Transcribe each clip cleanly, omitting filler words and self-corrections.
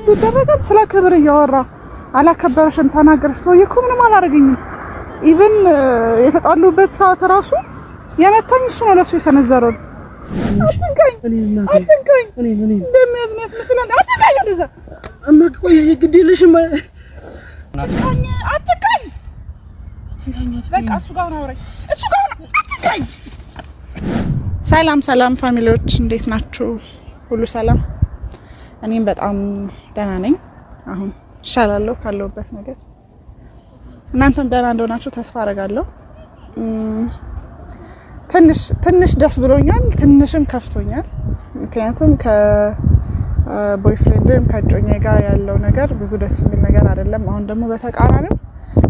ይደረጋል። ስለ ክብር እያወራ አላከበረሽም ተናገረሽ። ተወዬ እኮ ምንም አላደረገኝም። ኢቭን የተጣሉበት ሰዓት ራሱ የመታኝ እሱ ነው ለሱ የሰነዘረው። አትንካኝ እንደሚያዝነስ መስለን አትንካኝ ወደዛ እማቆይ ግድ የለሽም አትንካኝ በቃ እሱ ጋር ነው አውራኝ እሱ ጋር ነው አትንካኝ። ሰላም ፋሚሊዎች እንዴት ናችሁ? ሁሉ ሰላም? እኔም በጣም ደህና ነኝ። አሁን እሻላለሁ ካለሁበት ነገር። እናንተም ደህና እንደሆናችሁ ተስፋ አደርጋለሁ። ትንሽ ደስ ብሎኛል፣ ትንሽም ከፍቶኛል። ምክንያቱም ከቦይፍሬንድ ወይም ከጮኛ ጋር ያለው ነገር ብዙ ደስ የሚል ነገር አይደለም። አሁን ደግሞ በተቃራኒው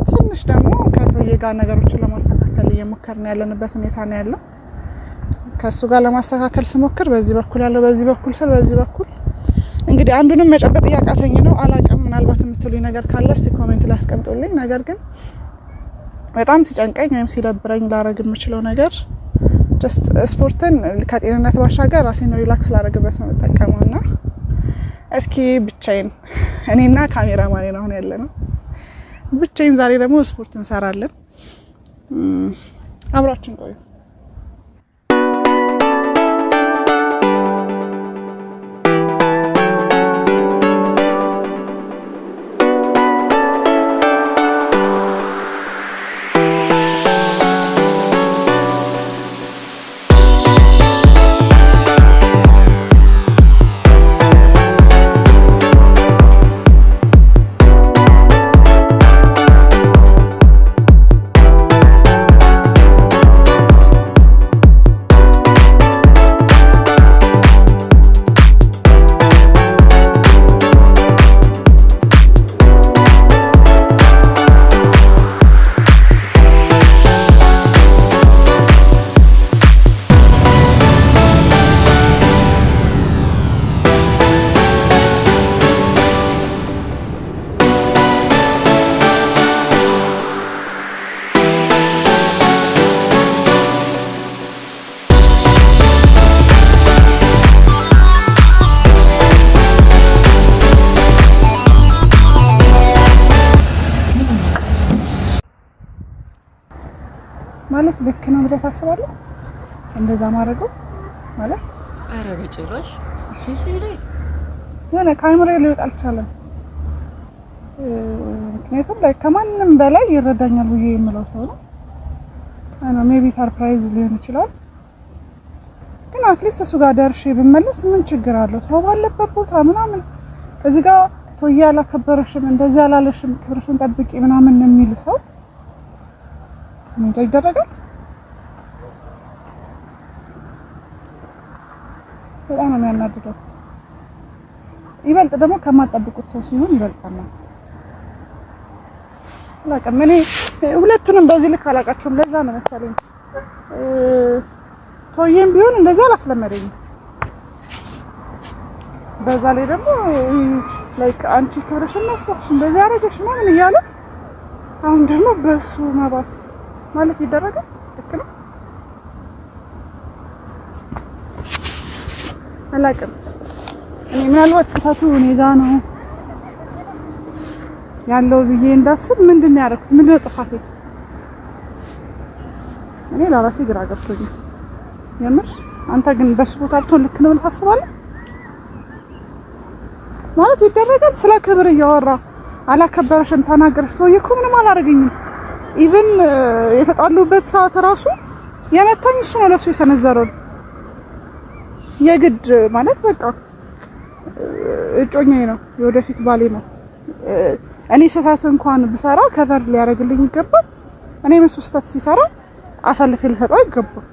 ትንሽ ደግሞ ከቶዬ ጋር ነገሮችን ለማስተካከል እየሞከርን ያለንበት ሁኔታ ነው ያለው። ከሱ ጋር ለማስተካከል ስሞክር በዚህ በኩል እንግዲህ አንዱንም መጨበጥ እያቃተኝ ነው። አላቅም፣ ምናልባት የምትሉኝ ነገር ካለ እስቲ ኮሜንት ላይ አስቀምጡልኝ። ነገር ግን በጣም ሲጨንቀኝ ወይም ሲደብረኝ ላረግ የምችለው ነገር ጀስት ስፖርትን ከጤንነት ባሻገር ራሴን ሪላክስ ላረግበት ነው የምጠቀመውና እስኪ ብቻዬን እኔና ካሜራማኔ ነው አሁን ያለነው። ብቻዬን ዛሬ ደግሞ ስፖርት እንሰራለን። አብራችን ቆዩ። ማለት ልክ ነው ብለህ ታስባለህ? እንደዛ ማድረጉ ማለት ኧረ በጭራሽ የሆነ ካሜራ ሊወጣ አልቻለም። ምክንያቱም ላይ ከማንም በላይ ይረዳኛል ብዬ የምለው ሰው ነው። ሜቢ ሰርፕራይዝ ሊሆን ይችላል፣ ግን አትሊስት እሱ ጋር ደርሼ ብመለስ ምን ችግር አለው? ሰው ባለበት ቦታ ምናምን እዚህ ጋር ቶዬ አላከበረሽም፣ እንደዚህ አላለሽም፣ ክብርሽን ጠብቂ ምናምን የሚል ሰው እንዴ ይደረጋል? በጣም ነው የሚያናድደው። ይበልጥ ደግሞ ከማጠብቁት ሰው ሲሆን ይበልጣል። አላውቅም፣ እኔ ሁለቱንም በዚህ ልክ አላውቃቸውም። ለዛ ነው መሰለኝ ቶዬም ቢሆን እንደዚህ አላስለመደኝም። በዛ ላይ ደግሞ ላይክ አንቺ ክብርሽን ማስተካከል እንደዚህ አደረገሽ ምናምን እያለ አሁን ደግሞ በሱ መባስ ማለት ይደረጋል? ልክ ነው? አላውቅም። እኔ ምናልባት ጥፋቱ እኔ ጋር ነው ያለው ብዬ እንዳስብ ምንድን ነው ያደረኩት? ምንድን ነው ጥፋቴ? እኔ ለራሴ ግራ ገብቶኛል የምር። አንተ ግን በሱ ቦታ ብትሆን ልክ ነው ብለህ ታስባለህ? ማለት ይደረጋል? ስለ ክብር እያወራ አላከበረሽም ተናገረሽ። ተወዬ እኮ ምንም አላደረገኝም። ኢቭን የተጣሉበት ሰዓት ራሱ የመታኝ እሱ ነው ለሱ የሰነዘረው። የግድ ማለት በቃ እጮኛዬ ነው፣ የወደፊት ባሌ ነው። እኔ ስህተት እንኳን ብሰራ ከቨር ሊያደርግልኝ ይገባል። እኔ እሱ ስህተት ሲሰራ አሳልፌ ልሰጠው አይገባም።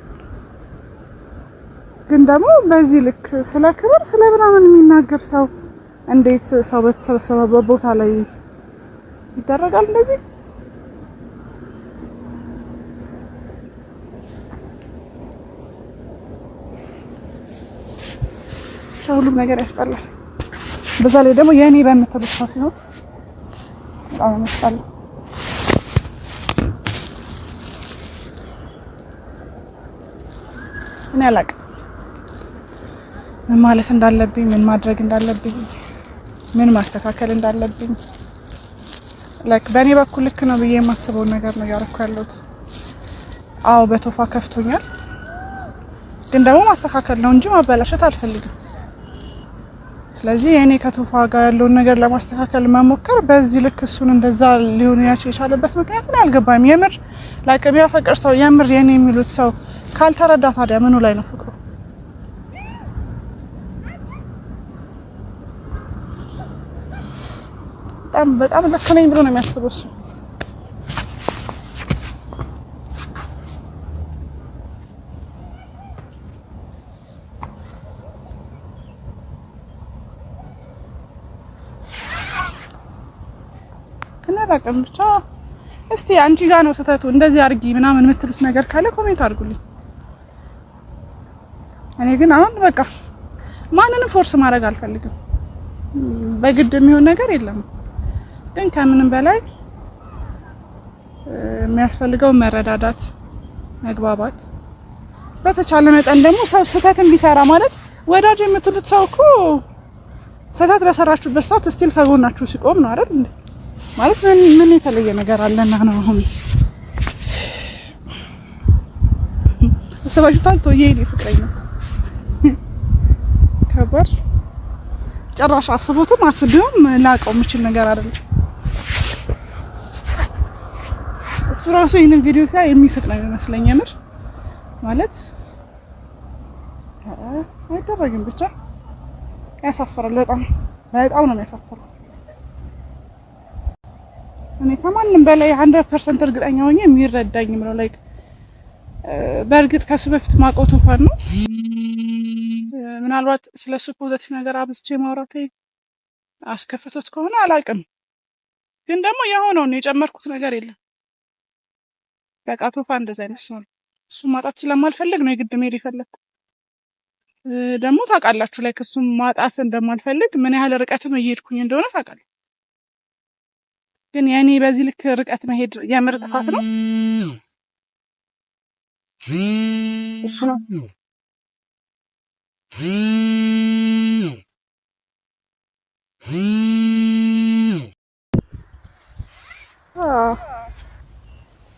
ግን ደግሞ በዚህ ልክ ስለ ክብር ስለ ምናምን የሚናገር ሰው እንዴት ሰው በተሰበሰበበት ቦታ ላይ ይደረጋል እንደዚህ? ሁሉም ነገር ያስጠላል። በዛ ላይ ደግሞ የኔ በምትሉት ሰው ሲሆን በጣም ያስጠላል። እኔ አላውቅም ምን ማለት እንዳለብኝ ምን ማድረግ እንዳለብኝ ምን ማስተካከል እንዳለብኝ ላይክ በእኔ በኩል ልክ ነው ብዬ የማስበው ነገር ነው ያደረኩ ያለሁት። አዎ በቶፋ ከፍቶኛል፣ ግን ደግሞ ማስተካከል ነው እንጂ ማበላሸት አልፈልግም። ስለዚህ እኔ ከቶፋ ጋር ያለውን ነገር ለማስተካከል መሞከር በዚህ ልክ እሱን እንደዛ ሊሆን የቻለበት ምክንያት ነው አልገባኝም። የምር ላይክ የሚያፈቅር ሰው የምር የኔ የሚሉት ሰው ካልተረዳ ታዲያ ምኑ ላይ ነው ፍቅሩ? በጣም ልክ ነኝ ብሎ ነው የሚያስበው እሱ። አላውቅም ብቻ እስቲ አንቺ ጋር ነው ስህተቱ እንደዚህ አድርጊ ምናምን የምትሉት ነገር ካለ ኮሜንት አድርጉልኝ። እኔ ግን አሁን በቃ ማንንም ፎርስ ማድረግ አልፈልግም። በግድ የሚሆን ነገር የለም። ግን ከምንም በላይ የሚያስፈልገው መረዳዳት፣ መግባባት፣ በተቻለ መጠን ደግሞ ሰው ስህተትን ቢሰራ ማለት ወዳጅ የምትሉት ሰው እኮ ስህተት በሰራችሁበት ሰዓት ስቲል ከጎናችሁ ሲቆም ነው አይደል እንዴ? ማለት ምን የተለየ ነገር አለና ነው? አሁን አስባችሁታል? ቶዬ ፍቅረኛ ከባድ ጭራሽ አስቦትም አስቤውም ላውቀው የምችል ነገር አይደለም። እሱ ራሱ ይሄንን ቪዲዮ ሲያይ የሚስቅ ነው የሚመስለኝ። የምር ማለት አይደረግም። ብቻ ያሳፍራል። በጣም ነው የሚያሳፍረው። እኔ ከማንም በላይ 100% እርግጠኛ ሆኜ የሚረዳኝ ነው ላይክ በእርግጥ ከሱ በፊት ማውቀው ቶፋን ነው። ምናልባት ስለሱ ፖዚቲቭ ነገር አብዝቼ ማውራቴ አስከፍቶት ከሆነ አላውቅም፣ ግን ደግሞ የሆነውን የጨመርኩት ነገር የለም። በቃ ቶፋ እንደዛ አይነት ሰው ነው። እሱ ማጣት ስለማልፈልግ ነው የግድ መሄድ የፈለኩት። ደግሞ ታውቃላችሁ ላይክ እሱ ማጣት እንደማልፈልግ ምን ያህል ርቀትም እየሄድኩኝ እንደሆነ ታውቃለህ። ግን ያኔ በዚህ ልክ ርቀት መሄድ የምር ጥፋት ነው። እሱ ነው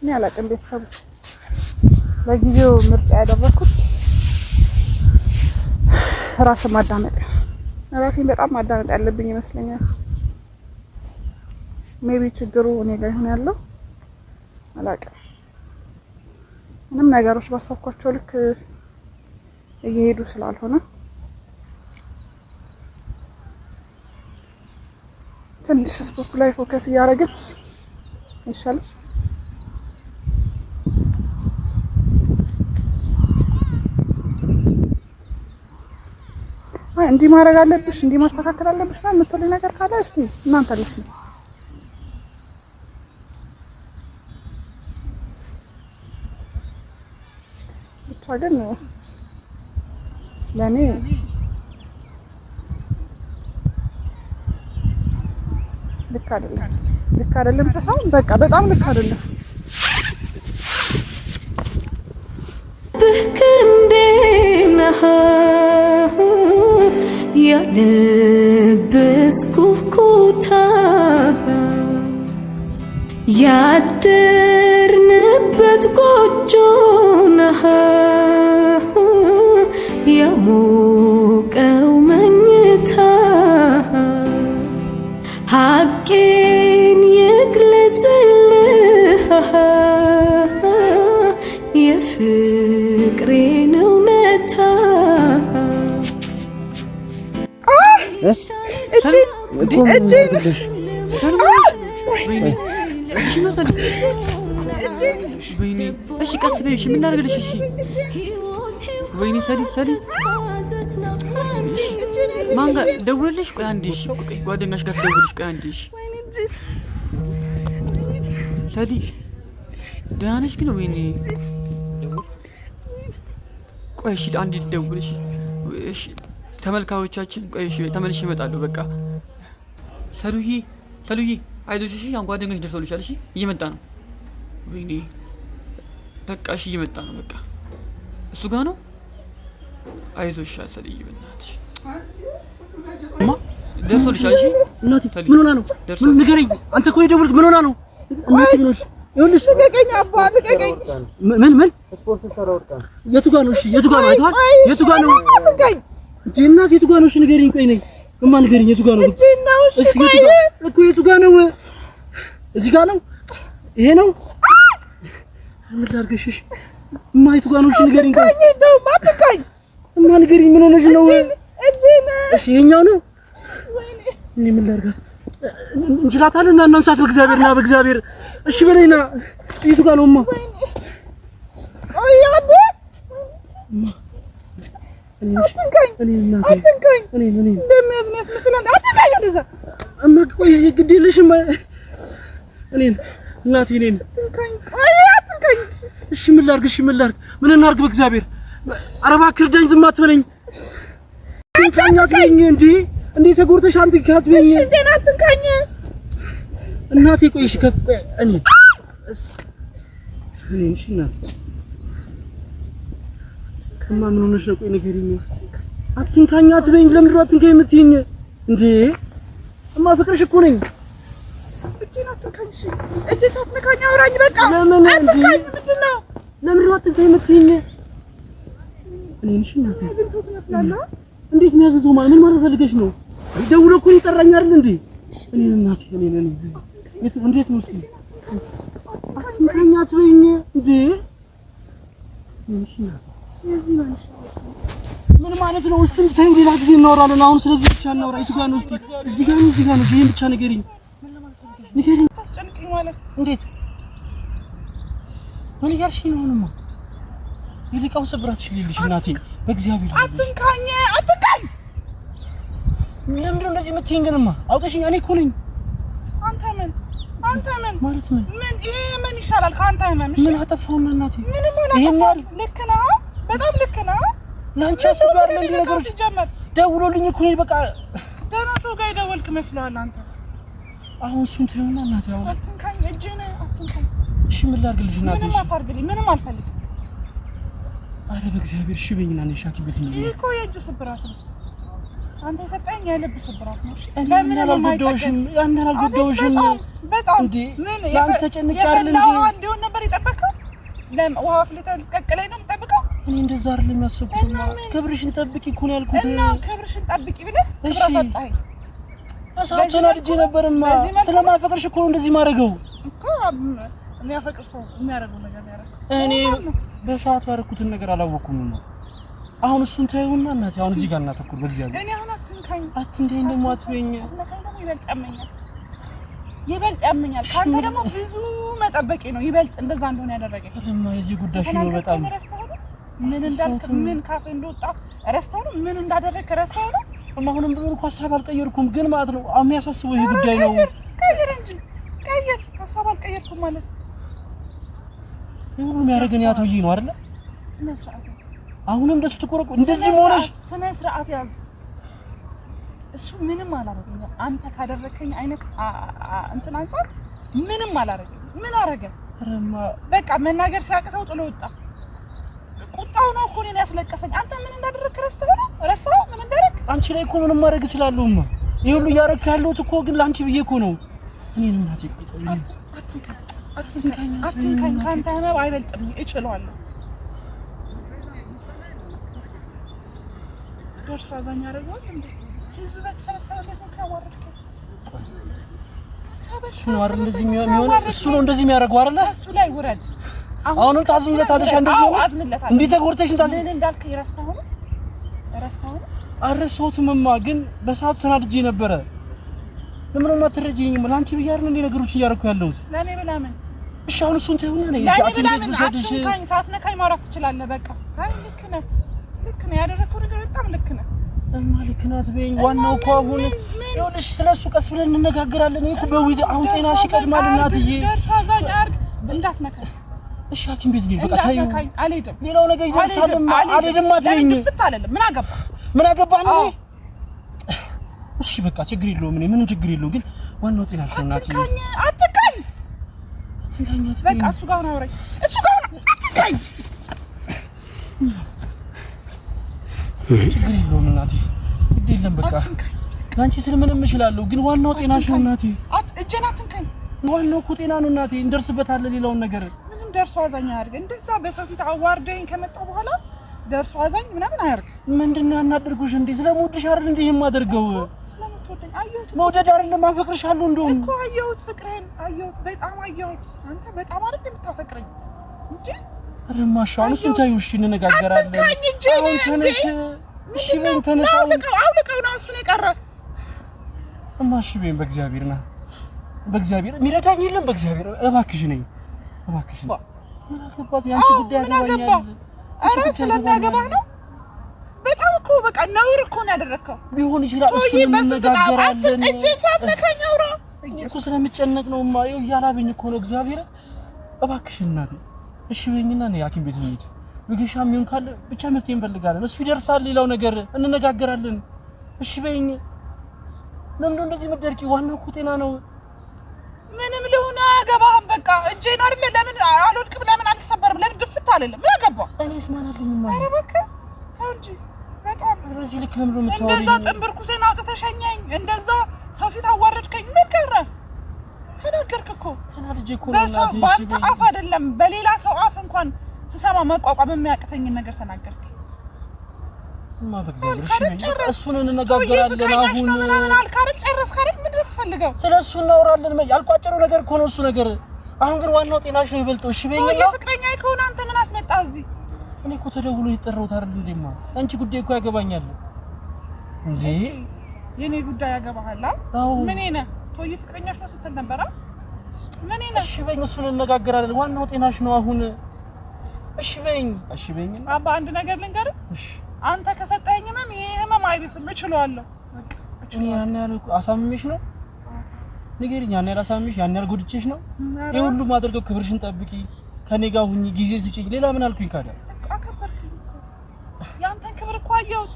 እኔ አላውቅም። ቤተሰቦች በጊዜው ምርጫ ያደረኩት ራስን ማዳመጥ፣ ራሴን በጣም ማዳመጥ ያለብኝ ይመስለኛል። ሜቢ ችግሩ እኔ ጋር ይሆን ያለው አላውቅም። ምንም ነገሮች ባሰብኳቸው ልክ እየሄዱ ስላልሆነ ትንሽ ስፖርቱ ላይ ፎከስ እያደረግን ይሻላል። እንዲህ ማድረግ አለብሽ እንዲህ ማስተካከል አለብሽ ነው የምትሉኝ ነገር ካለ እስቲ እናንተ ልስኝ። ብቻ ግን ለኔ ልክ አይደለም ተሳም በቃ በጣም ልክ አይደለም። በከንዴና ያለበስኩት ያደርንበት ጎጆና የሞቀው መኝታ ሀቄን ይግለጽልህ የፍቅሬን እውነታ እሺ ቀስ በይ። እሺ ምን ላድርግልሽ? እሺ ወይኔ ሰሊ ማን ጋር ደውልልሽ? ቆይ አንዴ እሺ ቆይ ጓደኛሽ ጋር ደውልልሽ። ቆይ አንዴ እሺ ሰሊ ደህና ነሽ ግን? ወይኔ ቆይ እሺ አንዴ ልደውልሽ። እሺ ተመልካቾቻችን ቆይ እሺ ተመልሼ እመጣለሁ። በቃ ሰሉዬ አይዞሽ እሺ። አሁን ጓደኛሽ ደርሶልሻል። እሺ እየመጣ ነው። ወይኔ በቃ እሺ እየመጣ ነው። በቃ እሱ ጋር ነው። አይዞሽ ሰልይ በእናትሽ ደርሶልሻል እሺ እናቴ ምን ሆና ነው ንገረኝ አንተ እኮ የደወልክ ምን ሆና ነው እናቴ ምን ሆነሽ ይኸውልሽ ልቀቀኝ አባ ልቀቀኝ ምን ስፖርት ሰራው ወጣ የቱ ጋር ነው እሺ የቱ ጋር ነው አይቷል የቱ ጋር ነው ልቀቀኝ እንዴ እናቴ የቱ ጋር ነው እሺ ንገረኝ ቆይ ነኝ እማ ንገረኝ የቱ ጋር ነው እጄ ነው እሺ ቆይ እኮ የቱ ጋር ነው እዚህ ጋር ነው ይሄ ነው ምን ላድርግሽ እሺ እማ የቱ ጋር ነው እሺ ንገረኝ ቆይ እንደው ማትቀኝ እማ ንገረኝ ምን ሆነሽ ነው እጄ ነው እሺ ይሄኛው ነው ወይኔ እኔ ምን ላድርጋት እንችላታለን እና እናንሳት በእግዚአብሔርና በእግዚአብሔር እሺ በለኝና የቱ ጋር ነው እማ ቆይ ያደ እኔ እንደሚያዝን ያስመስላል አትንካኝ እንደዛ እማ ቆይ ግድ የለሽም እኔን እናቴ እኔን ቆይ አትንካኝ እሺ ምን ላድርግ ምን እናድርግ በእግዚአብሔር ኧረ እባክህ እርዳኝ ዝም አትበለኝ ትንጫኛት በይኝ እንዴ ተጎርተሽ አንተ ካትበኝ እሺ ደና አትንካኝ እናቴ ቆይ እሺ ከፍ እኔ እሺ እናቴ ከማ ምን ሆነሽ ነው ቆይ ንገሪኝ አትንካኝ አትበይኝ ለምንድን ነው አትንካኝ የምትይኝ እንዴ እማ ፍቅርሽ እኮ ነኝ እጄን አትንካኝ እጄን አትንካኝ አውራኝ በቃ ለምን አትንካኝ ምንድን ነው ለምንድን ነው አትንካኝ የምትይኝ እኔ እሺ እናቴ ሰው ትመስላለህ እንዴት የሚያዘዘው ምን ማለት ፈልገሽ ነው ደውሎ እኮ ይጠራኝ አይደል እንዴ እኔ እናቴ እኔ እንዴት ነው እስኪ አትንካኝ አትበይኝ እንዴ እሺ ምን ማለት ነው እሱን ተይው ሌላ ጊዜ እናወራለን አሁን ስለዚህ ብቻ እናወራ የቱ ጋር ነው እስኪ እዚህ ጋር ነው ይሄን ብቻ ንገሪኝ ታስጨንቀኝ ማለት እንዴት ምን እያልሽኝ ነው አሁንማ ይልቃው ሰብራትሽ ልልሽ እናቴ በእግዚአብሔር አትንካኝ ለምንድን ነው እንደዚህ የምትይኝ ግንማ አውቀሽኝ እኔ እኮ ነኝ አንተ ምን ማለት ምን ይሄ ምን ይሻላል ካንተ ምን ምን አጠፋውና እናቴ ምንም አላጠፋም ልክ ነው በጣም ልክ ነው ላንቺ አስባር ምን ነገሮች ጀመር ደውሎልኝ እኮ ነው በቃ ደህና ሰው ጋር ደወልክ መስሎሃል አንተ አሁን እሱን ተይውና እናቴ አሁን አትንካኝ እጄን አትንካኝ እሺ ምን ላድርግልሽ እናቴ ምንም አታርግልኝ ምንም አልፈልግም አረ በእግዚአብሔር እሺ በይኝና ነሽ ሐኪም ቤት እንሂድ ይሄ እኮ የእጅ ስብራት ነው አንተ የሰጠኝ የልብ ስብራት ነው ለምን አልጎዳውሽም በጣም እንዴ ላንተ ተጨንቄያለሁ እንዴ እንደውን ነበር የጠበቀው ውሃ አፍልተህ ልትቀቅለኝ ነው የምጠብቀው እኔ እንደዛ አይደለም የሚያስበው ክብርሽን ጠብቂ እኮ ነው ያልኩት እና ክብርሽን ጠብቂ ብለህ ክብር ሰጠኸኝ በሰዓቱን አድጄ ነበርማ ስለማፈቅርሽ እኮ ነው እንደዚህ ማድረገው እኮ የሚያፈቅር ሰው የሚያደርገው ነገር ያደርጋል እኔ በሰዓቱ ያደረኩትን ነገር አላወኩም ነው አሁን እሱን ታዩና እናቴ አሁን እዚህ ጋር እናተኩር በእግዚአብሔር እኔ አሁን አትንካኝ ደግሞ አትበይኝ ይበልጥ ያመኛል ካንተ ደግሞ ብዙ መጠበቄ ነው ይበልጥ እንደዛ እንደሆነ ያደረገኝ እማ የዚህ ጉዳይ ነው በጣም ምን እንዳልክ ምን ካፌ እንደወጣ ረስተው ነው ምን እንዳደረክ ረስተው ነው አሁንም ቢሆን እኮ ሐሳብ አልቀየርኩም ግን ማለት ነው የሚያሳስበው ይሄ ጉዳይ ነው ቀይር እንጂ ቀይር ሐሳብ አልቀየርኩም ማለት ሁሉ የሚያደርገን ያት ብዬ ነው አይደል ስነ ስርዓት ያዝ አሁንም እንደሱ ተቆረቁ እንደዚህ ሆነሽ ስነ ስርዓት ያዝ እሱ ምንም አላረገኝ አንተ ካደረከኝ አይነት እንትን አንፃር ምንም አላረገኝ ምን አረገ ረማ በቃ መናገር ሲያቅተው ጥሎ ወጣ ቁጣው ነው እኮ እኔን ያስለቀሰኝ አንተ ምን እንዳደረክ ረስተኸው ምን እንዳደረክ አንቺ ላይ እኮ ምንም ማድረግ እችላለሁማ ይሄ ሁሉ እያደረክ ያለሁት እኮ ግን ላንቺ ብዬ እኮ ነው እኔን ምን አትንካኝ ካንተ ህመም አይበልጥም እችላለሁ ደርሶ አዛኝ ያደርገዋል እንዴ ህዝብ በተሰበሰበበት ነው ካዋረድከው እሱ ነው እንደዚህ የሚያደርገው አይደለ እሱ ላይ ውረድ አሁንም ታዝኝለታለሽ እንደዚህ ነው እንዴ ተጎርተሽ ታዝኝ እንዳልከ ይረስተው አረሳሁትምማ ግን በሰዓቱ ተናድጄ ነበረ ለምን ነው አትረጂኝም ላንቺ ብያለሁ እንዴ ነገሮች እያደረኩ ያለሁት ለኔ ብላ ምን እሺ አሁን እሱን ተይውና ነኝ አትንካኝ ሳትነካኝ ማውራት ትችላለህ በቃ አይ ልክ ነህ ያደረከው ነገር በጣም ልክ ነህ እማ ልክ ናት በይኝ ዋናው እኮ አሁን ይኸውልሽ ስለሱ ቀስ ብለን እንነጋገራለን እኮ በውይይት አሁን ጤናሽ ይቀድማል እናትዬ ደርሶ አዛኝ አርግ እንዳትነካኝ እሺ ሐኪም ቤት ልሂድ በቃ ታዩ አልሄድም ሌላው ነገር ይደርሳል አልሄድም አትበይኝ ፍት አይደለም ምን አገባህ ነው እሺ በቃ ችግር የለውም ምንም ችግር የለውም ግን ዋናው ጤናሽ ነው እናትዬ አትንካኝ በቃ እሱ ጋር ነው አውራኝ አትንካኝ ችግር የለውም እናቴ ግድ የለም በቃ ካንቺ ስለ ምንም እችላለሁ ግን ዋናው ጤናሽ ነው እናቴ እጄን አትንካኝ ዋናው እኮ ጤና ነው እናቴ እንደርስበታለን ሌላውን ነገር ምንም ደርሶ አዛኝ አያርግ እንደዛ በሰው ፊት አዋርደኝ ከመጣው በኋላ ደርሶ አዛኝ ምናምን አያርግ ምንድነው ያናደርጉሽ እንዴ ስለምወድሽ አይደል እንዴ የማደርገው ስለምትወደኝ አየሁት መውደድ አይደለም አፈቅርሻለሁ እንደውም እኮ አየሁት ፍቅሬን አየሁት በጣም አየሁት አንተ በጣም አይደል የምታፈቅረኝ እንዴ አረማሻው እሱን ታዩ እሺ እንነጋገራለን አሁን ተነሽ እሺ ምን ተነሽ አውልቀው ነው እሱን የቀረ እማሽ ቢን በእግዚአብሔርና በእግዚአብሔር የሚረዳኝ የለም በእግዚአብሔር እባክሽ ነኝ እባክሽ ምን አገባት ያንቺ ጉዳይ ያገባኛል አረ ስለሚያገባህ ነው በጣም እኮ በቃ ነውር እኮ ነው ያደረከው ቢሆን ይችላል እሱ እንነጋገራለን እጄ ሳትነካኝ አውራ እኮ ስለምጨነቅ ነው ማየው ያላበኝ እኮ ነው እግዚአብሔር እባክሽ እናቴ እሺ በይኝና ነው ያኪም ቤት እንሂድ ወግሻም ይሁን ካለ ብቻ መፍትሄ እንፈልጋለን እሱ ይደርሳል ሌላው ነገር እንነጋገራለን እሺ በይኝ ለምን እንደዚህ መደርቂ ዋናው እኮ ጤና ነው ምንም ልሁን አገባህም በቃ እጄን አይደለ ለምን አልወድቅም ለምን አልሰበርም ለምን ድፍት አለለም ምን አገባ እኔስ ማን አለኝ ማን ኧረ በቃ ተው እንጂ በጣም በዚህ ልክ ለምን ነው የምታወሪኝ እንደዛ ጥንብርኩሴን አውጥተሸኘኝ እንደዛ ሰው ፊት አዋረድከኝ ምን ቀረ ተናገርክ እኮ ተናልጄ እኮ በሰው ባንተ አፍ አይደለም በሌላ ሰው አፍ እንኳን ስሰማ መቋቋም የሚያቅተኝ ነገር ተናገርክ በእግዚአብሔር እሱን እንነጋገራለን አሁን ምናምን አልካረል ጨረስክ አይደል ምንድነው የምትፈልገው ስለሱ እናወራለን ያልቋጨረው ነገር እኮ ነው እሱ ነገር አሁን ግን ዋናው ጤናሽ ነው ይበልጠው እሺ በይኝ ነው ፍቅረኛ ይከውን አንተ ምን አስመጣ እዚህ እኔ እኮ ተደውሎ ይጠራውት አይደል እንደማ አንቺ ጉዳይ እኮ ያገባኛል እንዴ የኔ ጉዳይ ያገባሃል ምን እኔ ቶይ ፍቅረኛሽ ነው ስትል ነበር ምን እኔ እሺ በይኝ እሱን እንነጋገራለን ዋናው ጤናሽ ነው አሁን እሺ በይኝ አባ አንድ ነገር ልንገርህ እሺ አንተ ከሰጠኝ ህመም ይሄ ህመም አይብስም እችላለሁ እኔ ያን ያህል አሳምሜሽ ነው ንገሪኝ ያን ያህል አሳምሜሽ ያን ያህል ጎድቼሽ ነው ይሄ ሁሉ ማድረገው ክብርሽን ጠብቂ ከኔ ጋር ሁኚ ጊዜ ስጪኝ ሌላ ምን አልኩኝ ካዳ አከበርኩኝ ያንተን ክብር እኮ አየሁት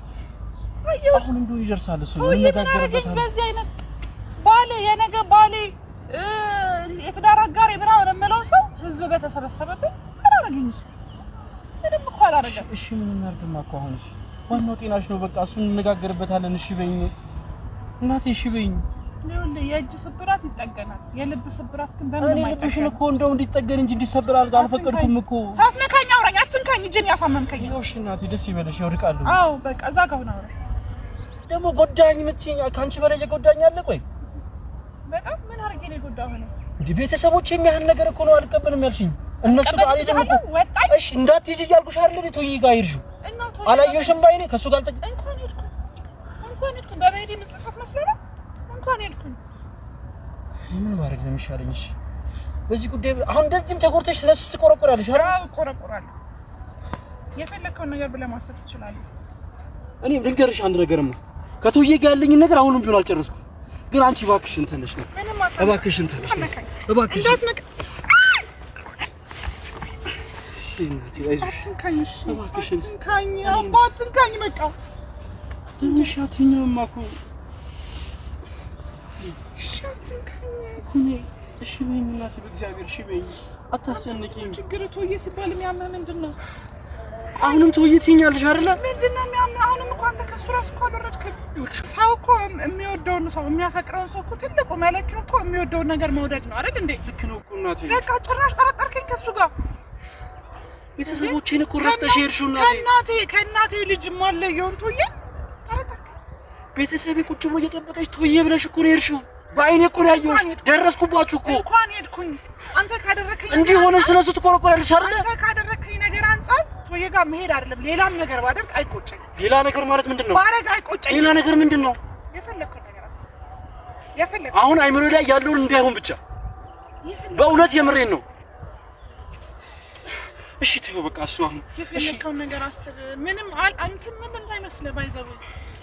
አሁን እንደው ይደርሳል እሱ እንነጋገርበታለን በዚህ አይነት ባሌ የነገ ባሌ የትዳር አጋሬ ምናምን የምለው ሰው ህዝብ በተሰበሰበበት ምን አደረገኝ እሱ ምንም እኮ አላደረገም እሺ ምን እናድርግማ እኮ አሁን እሺ ዋናው ጤናሽ ነው በቃ እሱን እንነጋገርበታለን እሺ በይኝ እናቴ እሺ በይኝ ይኸውልህ የእጅ ስብራት ይጠገናል የልብ ስብራት ግን በምን አይጠገንም ልብሽን እኮ እንደው እንዲጠገን እንጂ እንዲሰበር አልፈቀድኩም እኮ ሳትነካኝ አውራኝ አትንካኝ እጄን ያሳመምከኝ እሺ እናቴ ደስ ይበልሽ ይወድቃለሁ አዎ በቃ እዛ ጋር ሆነ አውራኝ ደግሞ ጎዳኝ የምትይኝ ካንቺ በላይ የጎዳኝ አለ ቆይ በጣም ምን አድርጌ ነው የጎዳሁ ነው እንዴ ቤተሰቦች የሚያህል ነገር እኮ ነው አልቀበልም ያልሽኝ እነሱ ጋር አይደለም እኮ እሺ እንዳትሄጂ እያልኩሽ አይደል ቶይ ጋር ይርሹ አላየሽም ባይኔ ከሱ ጋር እንኳን ሄድኩ በመሄድ ምጽፈት መስሎ ነው እንኳን ሄድኩ ምን ማድረግ ነው የሚሻለኝ እሺ በዚህ ጉዳይ አሁን እንደዚህም ተጎርተሽ ስለሱ ትቆረቆራለሽ አይደል አዎ እቆረቆራለሁ የፈለከውን ነገር ብለህ ማሰብ ትችላለህ እኔ ልንገርሽ አንድ ነገርማ ከቶዬ ጋር ያለኝ ነገር አሁንም ቢሆን አልጨረስኩም ግን አንቺ እባክሽን ተነሽ ነው እባክሽን ተነሽ እባክሽን እንዳትነቅ እናቴ አይዞሽ አትንካኝ እባክሽን አትንካኝ በቃ ትንሽ አትኛውማ እኮ እሺ በይኝ እናቴ በእግዚአብሔር እሺ በይኝ አታስጨንቂኝ ችግር ቶዬ ሲባል የሚያምህ ምንድን ነው አሁንም ቶዬ ትይኛለሽ አይደለ ምንድን ነው የሚያምህ አሁንም እኮ አንተ ከእሱ እራሱ እኮ አልወረድክም ሰው እኮ የሚወደውን ሰው የሚያፈቅረውን ሰው እኮ ትልቁ መለኪያው እኮ የሚወደውን ነገር መውደድ ነው አይደል እንዴ ልክ ነው እኮ እናቴ በቃ ጭራሽ ጠረጠርከኝ ከእሱ ጋር ቤተሰቦቼን እኮ ረስተሽ ሄድሽው እናቴ ከእናቴ ልጅ ማለየውን ቶዬ ጠረጠርከኝ ቤተሰቤ ቁጭ ብሎ እየጠበቀሽ ቶዬ ብለሽ እኮ ነው ሄድሽው ባይኔ እኮ ነው ያየሁሽ ደረስኩባችሁ እኮ እንኳን ሄድኩኝ አንተ ካደረከኝ እንዲህ ሆነሽ ስለሱ ትቆረቆራለሽ አይደል አንተ ካደረከኝ ነገር አንፃር ቶዬ ጋር መሄድ አይደለም ሌላም ነገር ባደርግ አይቆጨኝ ሌላ ነገር ማለት ምንድነው ባረግ አይቆጨኝ ሌላ ነገር ምንድነው የፈለከው ነገር አስብ አሁን አይምሮ ላይ ያለውን እንዳይሆን ብቻ በእውነት የምሬን ነው እሺ ተይው በቃ እሱ አሁን የፈለከው ነገር አስብ ምንም አንተ ምን እንዳይመስለ ባይዘው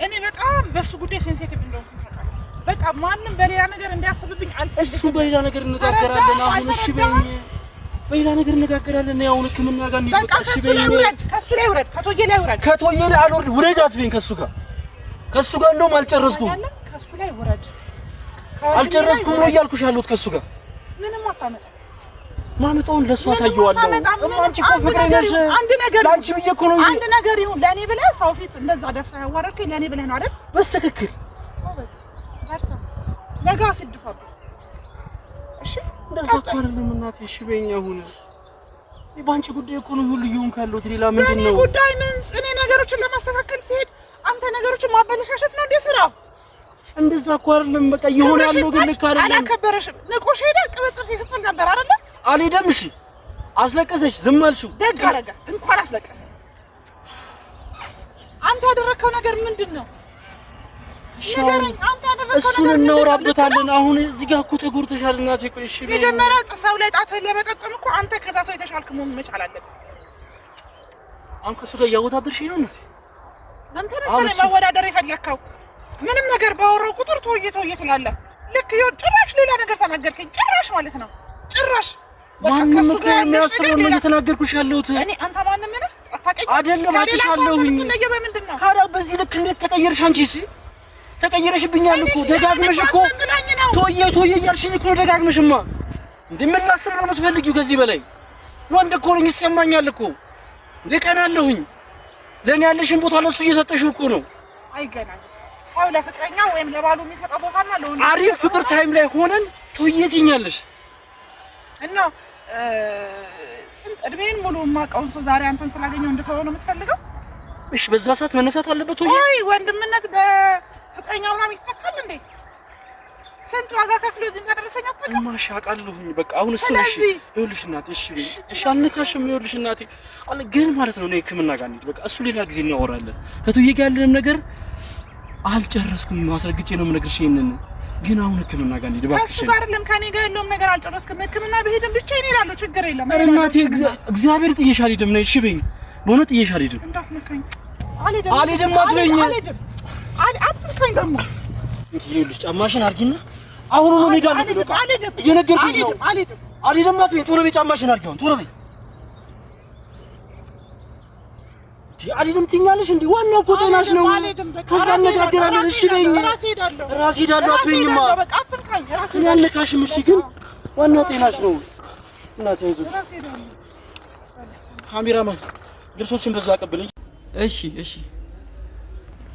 እኔ በጣም በሱ ጉዳይ ሴንሲቲቭ እንደሆንኩ ታውቃለህ በቃ ማንንም በሌላ ነገር እንዲያስብብኝ አልፈልግም እሱ በሌላ ነገር እንነጋገራለን አሁን እሺ በይኝ በሌላ ነገር እንነጋገራለን ያው ሕክምና ጋር እንዲህ በቃ ከሱ ላይ ውረድ ከቶዬ ላይ ውረድ ከቶዬ ላይ አልወርድ ውረድ አትበይኝ ከሱ ጋር እንደውም አልጨረስኩም ከሱ ላይ ውረድ አልጨረስኩም ነው እያልኩሽ ያለሁት ከሱ ጋር ምንም አታመጣ ማመጣውን ለሷ አሳየዋለሁ። አንቺ እኮ ፍቅሬ ነሽ። አንድ ነገር ላንቺ ብዬ እኮ ነው። አንድ ነገር ይሁን ለኔ ብለህ ሰው ፊት እንደዛ ደፍታ ያዋረድከኝ ለኔ ብለህ ነው አይደል? በትክክል ለጋ ሲድፋብ እሺ፣ እንደዛ እኮ አይደለም እናቴ። እሺ በይኝ አሁን ባንቺ ጉዳይ እኮ ነው ሁሉ ይሁን ካለው ሌላ ምንድን ነው ጉዳይ? ምን እኔ ነገሮችን ለማስተካከል ሲሄድ አንተ ነገሮችን ማበለሻሸት ነው እንዴ ስራው? እንደዛ እኮ አይደለም። በቃ ይሆናል ነው ግን ልክ አይደለም። አላከበረሽም። ንቆሽ ሄደ ቅብጥር ስትል ነበር አይደል? አልሄደም። እሺ አስለቀሰሽ፣ ዝም አልሽው። ደግ አደረገ። እንኳን አስለቀሰ። አንተ ያደረከው ነገር ምንድን ነው? ንገረኝ። አንተ ያደረከው ነገር እሱን እናወራበታለን። አሁን እዚህ ጋር እኮ ተጎድተሻል እናቴ። ቆይ እሺ መጀመሪያ ሰው ላይ ጣትህን ለመጠቆም እኮ አንተ ከዛ ሰው የተሻልክ መሆን መቻል አለብህ። አሁን ከእሱ ጋር እያወዳደርሽኝ ነው እናቴ። አንተ መሰለኝ ማወዳደር የፈለከው። ምንም ነገር ባወራው ቁጥር ተወየ ትላለህ። ልክ ይሁን። ጭራሽ ሌላ ነገር ተናገርከኝ። ጭራሽ ማለት ነው ጭራሽ ማንም እኮ የሚያስበው ነው እየተናገርኩሽ ያለሁት። እኔ አንተ ማንም ነህ? አታውቅኝ አይደለም አትሻለሁኝ። ካዳ በዚህ ልክ እንዴት ተቀየርሽ? አንቺስ ተቀየረሽብኛል እኮ ደጋግመሽ እኮ ቶዬ እያልሽኝ እኮ ደጋግመሽማ። እንዴ ምን ላስብ ነው የምትፈልጊው? ከዚህ በላይ ወንድ እኮ ነኝ፣ ይሰማኛል እኮ እንዴ ቀናለሁኝ። ለኔ ያለሽን ቦታ ለሱ እየሰጠሽው እኮ ነው። አይገናኝም። ሰው ለፍቅረኛ ወይም ለባሉ የሚሰጠው ቦታና ለወንድ አሪፍ ፍቅር ታይም ላይ ሆነን ቶዬ ትኛለሽ እና ስንት እድሜን ሙሉ የማውቀውን ሰው ዛሬ አንተን ስላገኘው እንድትሆን ነው የምትፈልገው? እሺ በዛ ሰዓት መነሳት አለበት ወይ? አይ ወንድምነት በፍቅረኛው ምናምን ይተካል እንዴ? ስንት ዋጋ ከፍሎ እዚህ እንደደረሰኝ አታውቅም? እማሽ አውቃለሁኝ። በቃ አሁን እሱ እሺ ይኸውልሽ እናቴ፣ እሺ አልነካሽም። ይኸውልሽ እናቴ አለ ግን ማለት ነው ሕክምና ጋር እንሂድ። በቃ እሱ ሌላ ጊዜ እናወራለን። ከቱዬ ጋር ያለንም ነገር አልጨረስኩም። ማስረግጬ ነው የምነግርሽ ይሄንን። ግን አሁን ሕክምና ጋር እንሂድ እባክሽ። ከሱ ጋር አይደለም ከኔ ጋር ያለውም ነገር አልጨረስኩም። ሕክምና ብሄድም ብቻ እኔ እላለሁ፣ ችግር የለም። ኧረ እናቴ እግዚአብሔር ጥዬሽ አልሄድም። ነይ እሺ በይኝ። በእውነት ጥዬሽ አልሄድም። እንዳትነካኝ። አልሄድም አትበይኝ። አትንካኝ ደግሞ። ይኸውልሽ ጫማሽን አድርጊና አሁን ነው እንሄዳለን። በቃ እየነገርኩሽ ነው። አልሄድም አትበይኝ። ቶሎ በይ ጫማሽን አድርጊ። አሁን ቶሎ በይ። አልሄድም ትይኛለሽ እንዴ? ዋናው እኮ ጤናሽ ነው። ከዛ እንነጋገራለን። እሺ በይኝ። ራስ ሄዳለሁ አትበይኝማ። እኔ አልነካሽም። እሺ ግን ዋናው ጤናሽ ነው እናቴ። ይዞ ካሜራማን ልብሶችን በዛ አቀብለኝ። እሺ